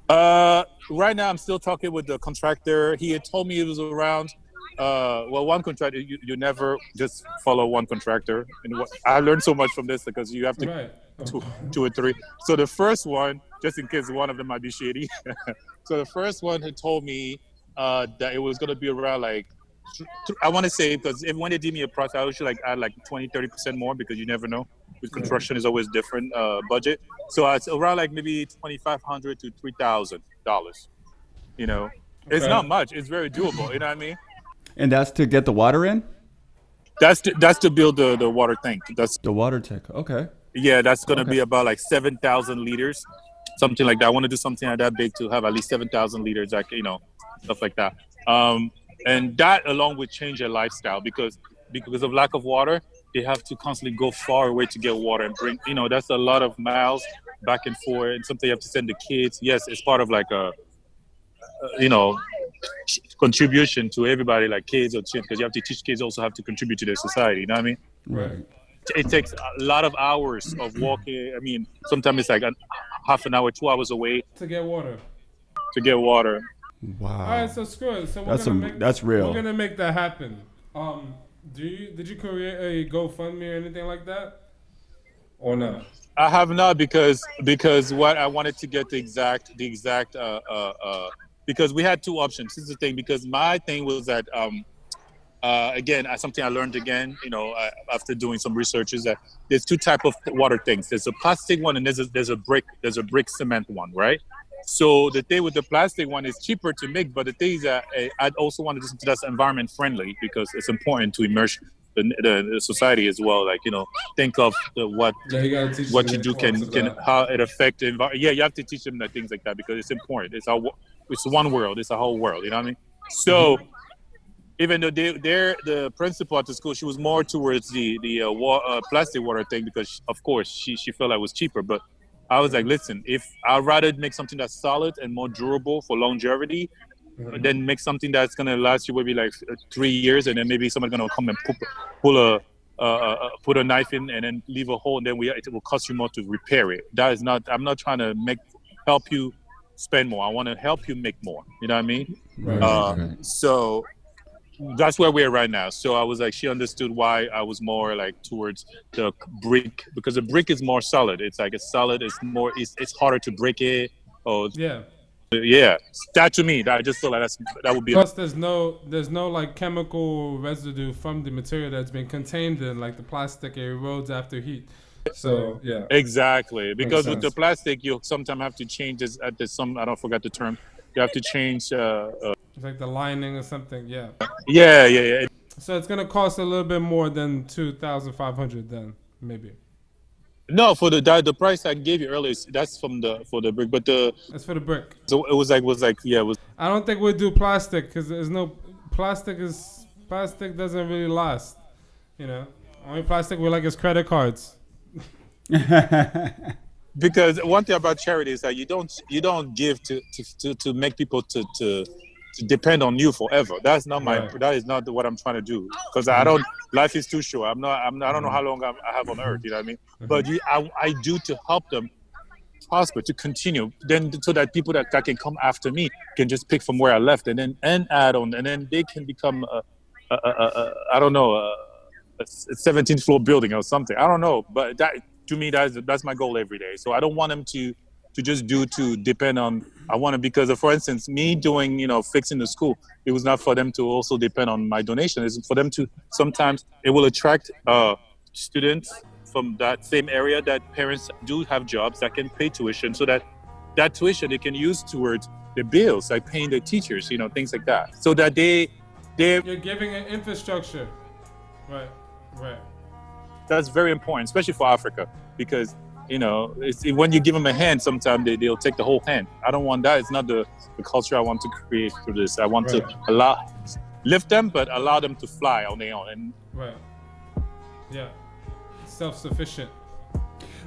Right now I'm still talking with the contractor. He had told me it was around. One contractor, you never just follow one contractor. And I learned so much from this because you have to two or three. So the first one, just in case one of them might be shady. So the first one had told me that it was going to be around like, I want to say, because when they give me a price, I usually add like 20-30% more because you never know. With construction is always different budget. So it's around like maybe $2,500 to $3,000. You know, it's not much. It's very doable. You know what I mean? And that's to get the water in? That's to build the water tank. That's the water tank. Okay. Yeah, that's going to be about like 7,000 liters, something like that. I want to do something like that big to have at least 7,000 liters, like, stuff like that. And that along with change their lifestyle because of lack of water, they have to constantly go far away to get water and bring, that's a lot of miles back and forth and something you have to send the kids. Yes, it's part of like a contribution to everybody, like kids or children, because you have to teach kids also have to contribute to their society. You know what I mean? Right. It takes a lot of hours of walking. I mean, sometimes it's like half an hour, 2 hours away to get water. Wow. All right, so screw it. So that's real. We're gonna make that happen. Did you create a GoFundMe or anything like that, or not? I have not because what I wanted to get the exact because we had two options. This is the thing, because my thing was that again, something I learned again, after doing some research, is that there's two type of water tanks. There's a plastic one and there's a brick cement one, right? So the thing with the plastic one is cheaper to make, but the thing is that I'd also want to do something that's environment friendly because it's important to immerse the society as well. Like, think of what you do can how it affect the environment. Yeah, you have to teach them that things like that because it's important. It's one world. It's a whole world. You know what I mean? So even though the principal at the school, she was more towards the plastic water thing because of course she felt like it was cheaper. But I was like, listen, if I'd rather make something that's solid and more durable for longevity, then make something that's gonna last you maybe like 3 years, and then maybe somebody's gonna come and put a knife in and then leave a hole, and then it will cost you more to repair it. That is not. I'm not trying to help you spend more. I want to help you make more. You know what I mean? Right. So that's where we're right now. So I was like, she understood why I was more like towards the brick, because the brick is more solid. It's like it's solid. It's harder to break it. Yeah. That to me, I just feel like that would be. Plus, there's no like chemical residue from the material that's been contained in, like the plastic. It erodes after heat. So yeah. Exactly, because with the plastic, you sometimes have to change this. I don't forget the term. You have to change. It's like the lining or something. Yeah. Yeah. So it's gonna cost a little bit more than $2,500 then, maybe. No, for the price I gave you earlier, that's for the brick, but that's for the brick. So it was like yeah. It was. I don't think we'll do plastic because there's no plastic doesn't really last. Only plastic we like is credit cards. Because one thing about charity is that you don't give to make people to depend on you forever. That's not that is not what I'm trying to do. Because life is too short. I don't know how long I have on earth. You know what I mean? But I do to help them prosper, to continue. Then so that people that can come after me can just pick from where I left and add on, and then they can become I don't know a 17th floor building or something. I don't know, but that to me that's my goal every day. So I don't want them to just to depend on. I want to, because for instance, me doing fixing the school, it was not for them to also depend on my donation. It's for them to, sometimes it will attract students from that same area that parents do have jobs that can pay tuition, so that tuition they can use towards the bills, like paying the teachers, things like that, so that you're giving an infrastructure. Right. That's very important, especially for Africa, because when you give them a hand, sometimes they'll take the whole hand. I don't want that. It's not the culture I want to create through this. I want to lift them, but allow them to fly on their own. Right. Yeah. Self-sufficient.